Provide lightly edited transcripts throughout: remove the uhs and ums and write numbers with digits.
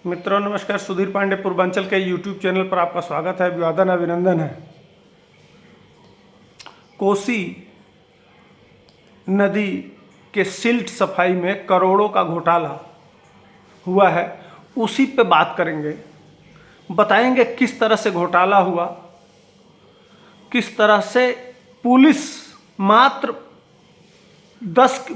मित्रों नमस्कार। सुधीर पांडे पूर्वांचल के यूट्यूब चैनल पर आपका स्वागत है, अभिवादन अभिनंदन है। कोसी नदी के सिल्ट सफाई में करोड़ों का घोटाला हुआ है, उसी पे बात करेंगे। बताएंगे किस तरह से घोटाला हुआ, किस तरह से पुलिस मात्र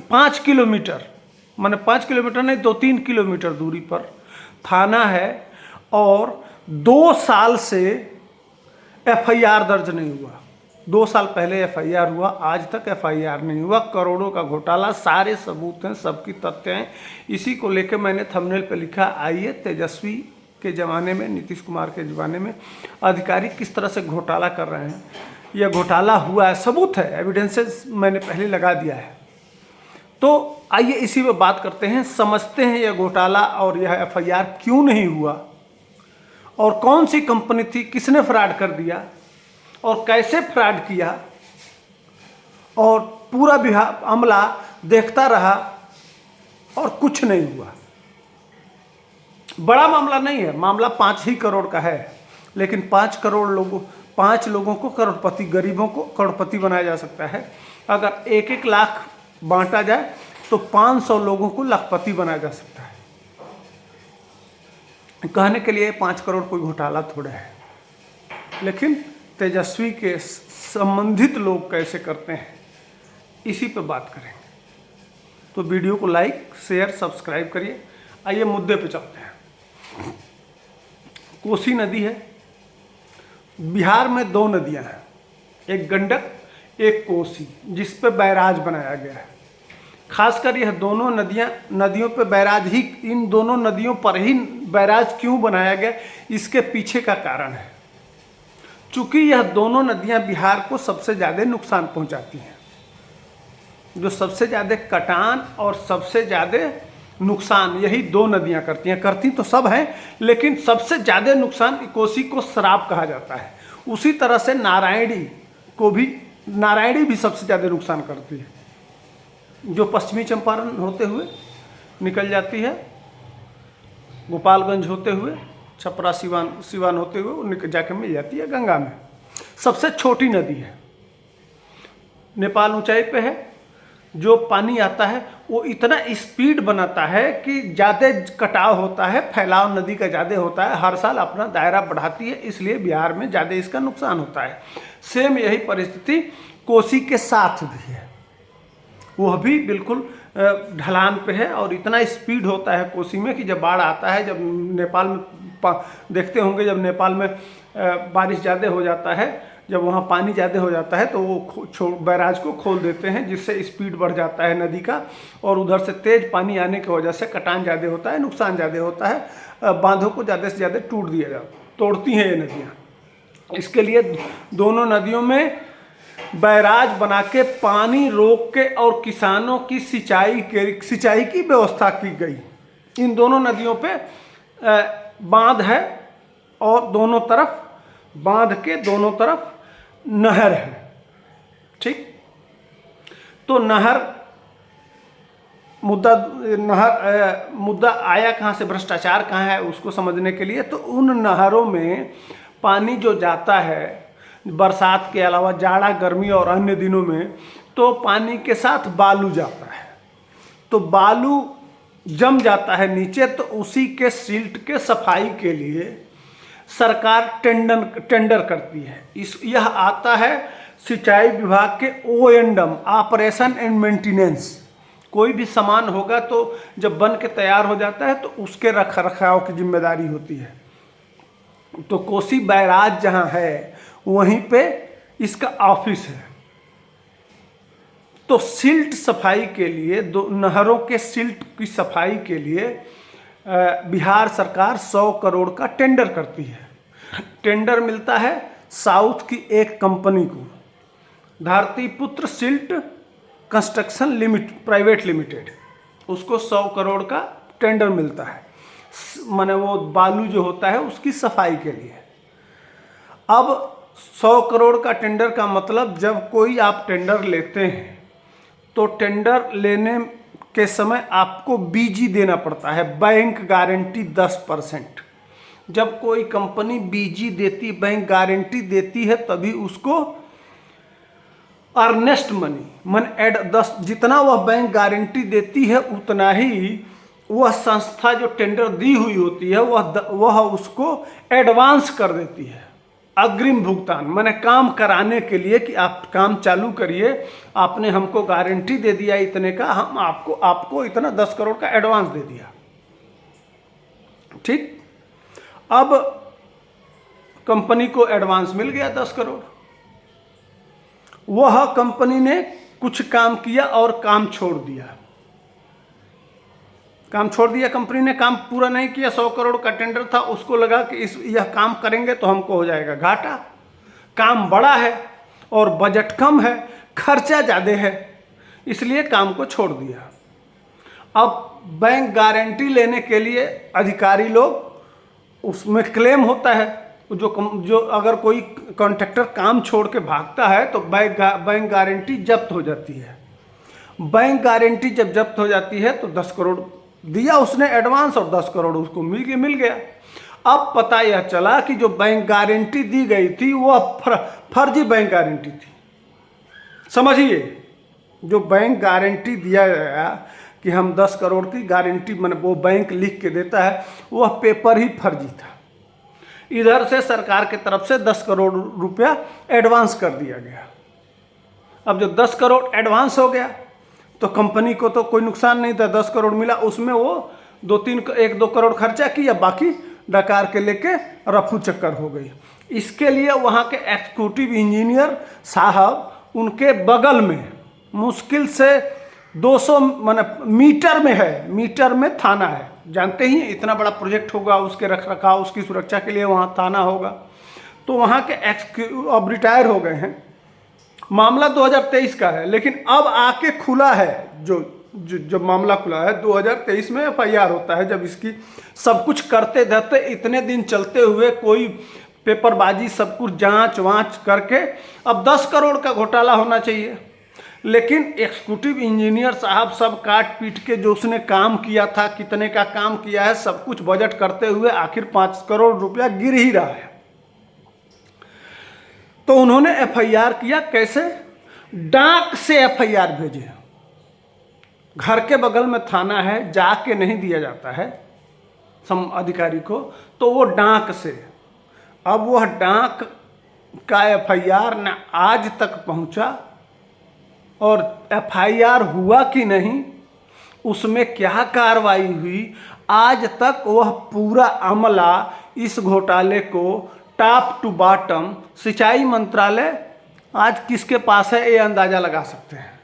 5 किलोमीटर, माने 5 किलोमीटर नहीं 2-3 किलोमीटर दूरी पर थाना है और 2 साल से एफआईआर दर्ज नहीं हुआ। 2 साल पहले एफआईआर हुआ, आज तक एफआईआर नहीं हुआ। करोड़ों का घोटाला, सारे सबूत हैं, सबकी तथ्य हैं। इसी को लेकर मैंने थंबनेल पे लिखा, आइए तेजस्वी के ज़माने में, नीतीश कुमार के ज़माने में अधिकारी किस तरह से घोटाला कर रहे हैं। यह घोटाला हुआ है, सबूत है, एविडेंसेस मैंने पहले लगा दिया है। तो आइए इसी पे बात करते हैं, समझते हैं यह घोटाला और यह एफआईआर क्यों नहीं हुआ और कौन सी कंपनी थी, किसने फ्रॉड कर दिया और कैसे फ्रॉड किया और पूरा विभाग अमला देखता रहा और कुछ नहीं हुआ। बड़ा मामला नहीं है, मामला 5 ही करोड़ का है, लेकिन 5 लोगों को करोड़पति, गरीबों को करोड़पति बनाया जा सकता है। अगर 1-1 लाख बांटा जाए तो 500 लोगों को लाखपति बनाया जा सकता है। कहने के लिए 5 करोड़ कोई घोटाला थोड़ा है, लेकिन तेजस्वी के संबंधित लोग कैसे करते हैं, इसी पे बात करेंगे। तो वीडियो को लाइक, शेयर, सब्सक्राइब करिए। आइए मुद्दे पे चलते हैं। कोसी नदी है, बिहार में 2 नदियां हैं, एक गंडक एक कोसी, जिस पे बैराज बनाया गया है। खासकर यह दोनों नदियों पे बैराज ही, इन दोनों नदियों पर ही बैराज क्यों बनाया गया, इसके पीछे का कारण है। चूंकि यह दोनों नदियां बिहार को सबसे ज़्यादा नुकसान पहुंचाती हैं, जो सबसे ज़्यादा कटान और सबसे ज़्यादा नुकसान यही 2 नदियां करती हैं। करती तो सब हैं, लेकिन सबसे ज़्यादा नुकसान कोसी को शराब कहा जाता है। उसी तरह से नारायणी भी सबसे ज़्यादा नुकसान करती है, जो पश्चिमी चंपारण होते हुए निकल जाती है, गोपालगंज होते हुए, छपरा सिवान होते हुए वो जाके मिल जाती है गंगा में। सबसे छोटी नदी है, नेपाल ऊंचाई पे है। जो पानी आता है वो इतना स्पीड बनाता है कि ज़्यादा कटाव होता है, फैलाव नदी का ज़्यादा होता है, हर साल अपना दायरा बढ़ाती है, इसलिए बिहार में ज़्यादा इसका नुकसान होता है। सेम यही परिस्थिति कोसी के साथ भी है, वह भी बिल्कुल ढलान पे है और इतना स्पीड होता है कोसी में कि जब बाढ़ आता है, जब नेपाल में देखते होंगे, जब नेपाल में बारिश ज़्यादा हो जाता है, जब वहाँ पानी ज़्यादा हो जाता है तो वो बैराज को खोल देते हैं, जिससे स्पीड बढ़ जाता है नदी का और उधर से तेज़ पानी आने की वजह से कटान ज़्यादा होता है, नुकसान ज़्यादा होता है, बांधों को ज़्यादा से ज़्यादा तोड़ती हैं ये नदियाँ। इसके लिए दोनों नदियों में बैराज बना के पानी रोक के और किसानों की सिंचाई की व्यवस्था की गई। इन दोनों नदियों पे बांध है और दोनों तरफ बांध के दोनों तरफ नहर है। ठीक, तो मुद्दा आया कहाँ से, भ्रष्टाचार कहाँ है, उसको समझने के लिए तो उन नहरों में पानी जो जाता है बरसात के अलावा जाड़ा, गर्मी और अन्य दिनों में, तो पानी के साथ बालू जाता है, तो बालू जम जाता है नीचे, तो उसी के सिल्ट के सफाई के लिए सरकार टेंडर करती है। यह आता है सिंचाई विभाग के ONM, ऑपरेशन एंड मेंटेनेंस। कोई भी सामान होगा तो जब बन के तैयार हो जाता है तो उसके रख रखाव की जिम्मेदारी होती है। तो कोसी बैराज जहाँ है वहीं पे इसका ऑफिस है। तो सिल्ट सफाई के लिए, नहरों के सिल्ट की सफाई के लिए बिहार सरकार 100 करोड़ का टेंडर करती है। टेंडर मिलता है साउथ की एक कंपनी को, धरतीपुत्र सिल्ट कंस्ट्रक्शन प्राइवेट लिमिटेड, उसको 100 करोड़ का टेंडर मिलता है, माने वो बालू जो होता है उसकी सफाई के लिए। अब 100 करोड़ का टेंडर का मतलब, जब कोई आप टेंडर लेते हैं तो टेंडर लेने के समय आपको बीजी देना पड़ता है, बैंक गारंटी 10%। जब कोई कंपनी बीजी देती, बैंक गारंटी देती है, तभी उसको अर्नेस्ट मनी मन एड 10, जितना वह बैंक गारंटी देती है उतना ही वह संस्था जो टेंडर दी हुई होती है वह उसको एडवांस कर देती है, अग्रिम भुगतान। मैंने काम कराने के लिए कि आप काम चालू करिए, आपने हमको गारंटी दे दिया इतने का, हम आपको इतना 10 करोड़ का एडवांस दे दिया। ठीक, अब कंपनी को एडवांस मिल गया 10 करोड़। वह कंपनी ने कुछ काम किया और काम छोड़ दिया। कंपनी ने काम पूरा नहीं किया। 100 करोड़ का टेंडर था, उसको लगा कि यह काम करेंगे तो हमको हो जाएगा घाटा, काम बड़ा है और बजट कम है, खर्चा ज़्यादा है, इसलिए काम को छोड़ दिया। अब बैंक गारंटी लेने के लिए अधिकारी लोग, उसमें क्लेम होता है, जो अगर कोई कॉन्ट्रैक्टर काम छोड़ के भागता है तो बैंक गारंटी जब्त हो जाती है। बैंक गारंटी जब जब्त हो जाती है तो 10 करोड़ दिया उसने एडवांस और 10 करोड़ उसको मिल गया। अब पता यह चला कि जो बैंक गारंटी दी गई थी वह फर्जी बैंक गारंटी थी। समझिए, जो बैंक गारंटी दिया गया कि हम 10 करोड़ की गारंटी, मैंने वो बैंक लिख के देता है, वह पेपर ही फर्जी था। इधर से सरकार की तरफ से 10 करोड़ रुपया एडवांस कर दिया गया। अब जो 10 करोड़ एडवांस हो गया तो कंपनी को तो कोई नुकसान नहीं था, 10 करोड़ मिला, उसमें वो 1-2 करोड़ खर्चा किया, बाकी डकार के लेके रफू चक्कर हो गई। इसके लिए वहाँ के एग्जीक्यूटिव इंजीनियर साहब, उनके बगल में मुश्किल से 200 मीटर में थाना है। जानते ही इतना बड़ा प्रोजेक्ट होगा, उसके रखरखाव, उसकी सुरक्षा के लिए वहाँ थाना होगा। तो वहाँ के अब रिटायर हो गए हैं। मामला 2023 का है, लेकिन अब आके खुला है, जो मामला खुला है 2023 में FIR होता है। जब इसकी सब कुछ करते धरते इतने दिन चलते हुए कोई पेपरबाजी, सब कुछ जांच वाँच करके अब 10 करोड़ का घोटाला होना चाहिए, लेकिन एग्जीक्यूटिव इंजीनियर साहब सब काट पीट के जो उसने काम किया था, कितने का काम किया है, सब कुछ बजट करते हुए आखिर 5 करोड़ रुपया गिर ही रहा है। तो उन्होंने FIR किया। कैसे? डाक से FIR भेजे। घर के बगल में थाना है, जाके नहीं दिया जाता है अधिकारी को, तो वो डाक से। अब वह डाक का FIR न आज तक पहुंचा, और FIR हुआ कि नहीं, उसमें क्या कार्रवाई हुई, आज तक वह पूरा अमला, इस घोटाले को टॉप टू बॉटम सिंचाई मंत्रालय आज किसके पास है, ये अंदाजा लगा सकते हैं।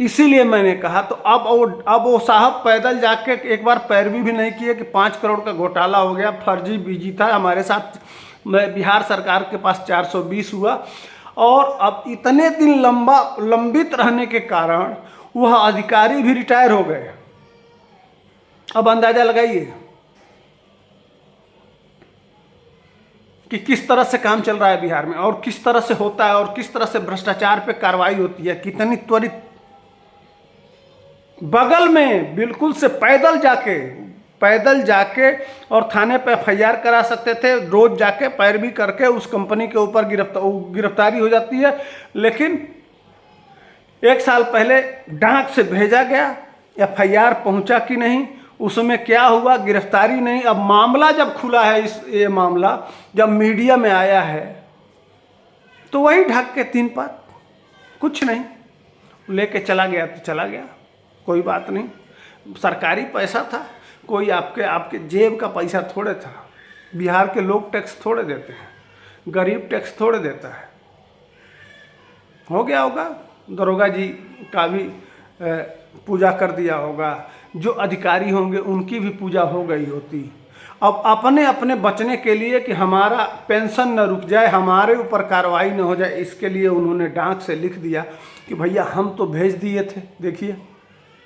इसीलिए मैंने कहा, तो अब वो साहब पैदल जाके एक बार पैरवी भी नहीं किए कि 5 करोड़ का घोटाला हो गया, फर्जी बीजी था हमारे साथ, बिहार सरकार के पास 420 हुआ। और अब इतने दिन लंबित रहने के कारण वह अधिकारी भी रिटायर हो गए। अब अंदाजा लगाइए कि किस तरह से काम चल रहा है बिहार में, और किस तरह से होता है, और किस तरह से भ्रष्टाचार पे कार्रवाई होती है, कितनी त्वरित। बगल में बिल्कुल से पैदल जाके और थाने पे FIR करा सकते थे, रोज जाके पैरवी करके उस कंपनी के ऊपर गिरफ्तारी हो जाती है। लेकिन 1 साल पहले डाक से भेजा गया, FIR पहुंचा कि नहीं, उसमें क्या हुआ, गिरफ्तारी नहीं। अब मामला जब खुला है, ये मामला जब मीडिया में आया है, तो वही ढक के 3 पात, कुछ नहीं, लेके चला गया तो चला गया, कोई बात नहीं। सरकारी पैसा था, कोई आपके जेब का पैसा थोड़े था। बिहार के लोग टैक्स थोड़े देते हैं, गरीब टैक्स थोड़े देता है। हो गया होगा, दरोगा जी का भी पूजा कर दिया होगा, जो अधिकारी होंगे उनकी भी पूजा हो गई होती। अब अपने बचने के लिए कि हमारा पेंशन न रुक जाए, हमारे ऊपर कार्रवाई न हो जाए, इसके लिए उन्होंने डाक से लिख दिया कि भैया हम तो भेज दिए थे, देखिए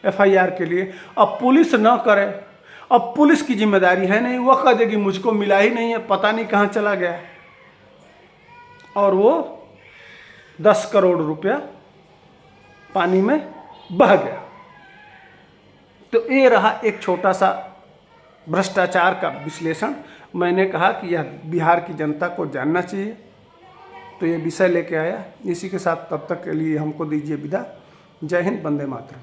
FIR के लिए। अब पुलिस न करे, अब पुलिस की जिम्मेदारी है नहीं, वह कह देगी मुझको मिला ही नहीं है, पता नहीं कहाँ चला गया, और वो 10 करोड़ रुपया पानी में बह गया। तो ये रहा एक छोटा सा भ्रष्टाचार का विश्लेषण। मैंने कहा कि यह बिहार की जनता को जानना चाहिए, तो ये विषय लेके आया। इसी के साथ तब तक के लिए हमको दीजिए विदा। जय हिंद, वंदे मातरम।